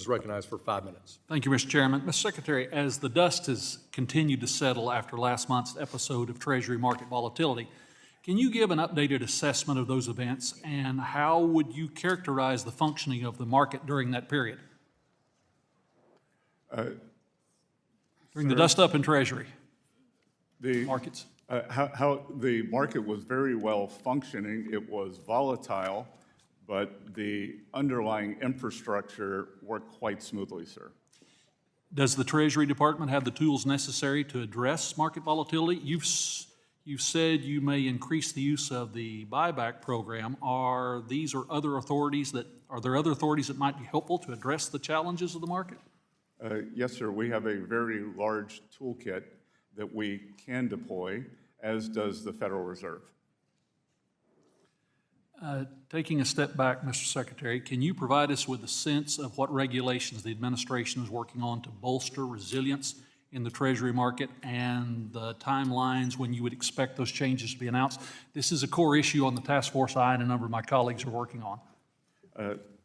is recognized for 5 minutes. Thank you, Mr. Chairman. Mr. Secretary, as the dust has continued to settle after last month's episode of Treasury market volatility, can you give an updated assessment of those events, and how would you characterize the functioning of the market during that period? During the dust up in Treasury markets? How the market was very well functioning. It was volatile, but the underlying infrastructure worked quite smoothly, sir. Does the Treasury Department have the tools necessary to address market volatility? You've said you may increase the use of the buyback program. Are there other authorities that might be helpful to address the challenges of the market? Yes, sir. We have a very large toolkit that we can deploy, as does the Federal Reserve. Taking a step back, Mr. Secretary, can you provide us with a sense of what regulations the administration is working on to bolster resilience in the Treasury market and the timelines when you would expect those changes to be announced? This is a core issue on the task force I and a number of my colleagues are working on.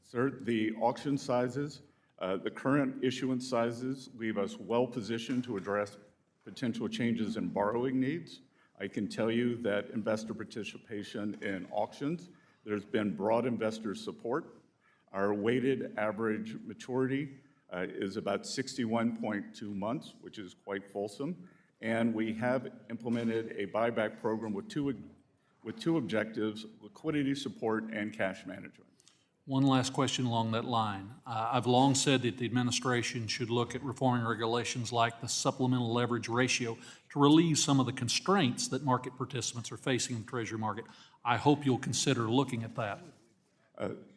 Sir, the auction sizes, the current issuance sizes leave us well positioned to address potential changes in borrowing needs. I can tell you that investor participation in auctions, there's been broad investor support. Our weighted average maturity is about 61.2 months, which is quite fulsome. And we have implemented a buyback program with two objectives: liquidity support and cash management. One last question along that line. I've long said that the administration should look at reforming regulations like the supplemental leverage ratio to relieve some of the constraints that market participants are facing in the Treasury market. I hope you'll consider looking at that.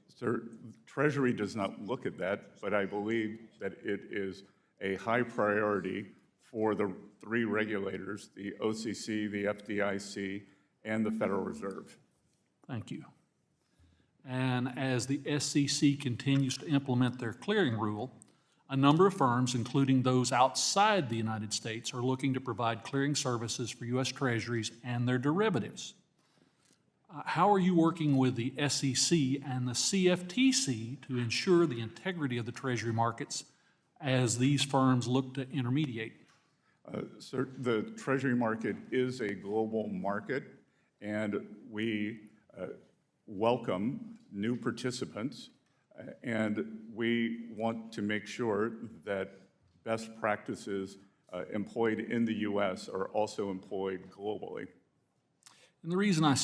Sir, Treasury does not look at that, but I believe that it is a high priority for the three regulators, the OCC, the FDIC, and the Federal Reserve. Thank you. And as the SEC continues to implement their clearing rule, a number of firms, including those outside the United States, are looking to provide clearing services for U.S. Treasuries and their derivatives. How are you working with the SEC and the CFTC to ensure the integrity of the Treasury markets as these firms look to intermediate? Sir, the Treasury market is a global market, and we welcome new participants, and we want to make sure that best practices employed in the U.S. are also employed globally. And the reason I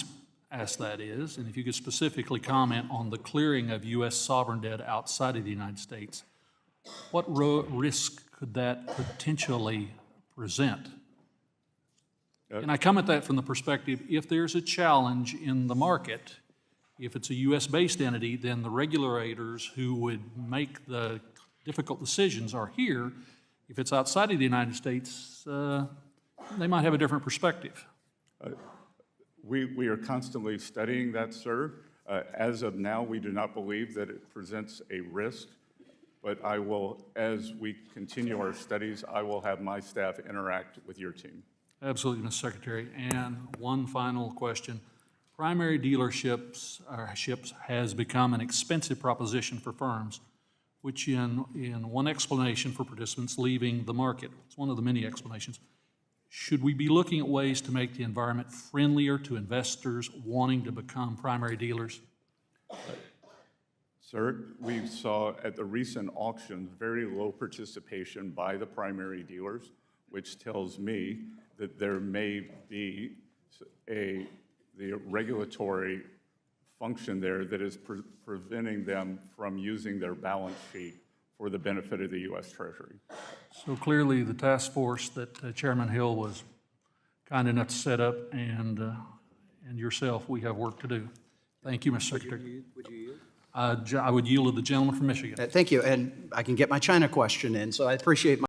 ask that is, and if you could specifically comment on the clearing of U.S. sovereign debt outside of the United States, what risk could that potentially present? And I come at that from the perspective, if there's a challenge in the market, if it's a U.S.-based entity, then the regulators who would make the difficult decisions are here. If it's outside of the United States, they might have a different perspective. We are constantly studying that, sir. As of now, we do not believe that it presents a risk, but I will, as we continue our studies, I will have my staff interact with your team. Absolutely, Mr. Secretary. And one final question. Primary dealerships has become an expensive proposition for firms, which in one explanation for participants leaving the market, it's one of the many explanations. Should we be looking at ways to make the environment friendlier to investors wanting to become primary dealers? Sir, we saw at the recent auctions very low participation by the primary dealers, which tells me that there may be the regulatory function there that is preventing them from using their balance sheet for the benefit of the U.S. Treasury. So clearly the task force that Chairman Hill was kind enough to set up and yourself, we have work to do. Thank you, Mr. Secretary. Would you yield? I would yield to the gentleman from Michigan. Thank you, and I can get my China question in, so I appreciate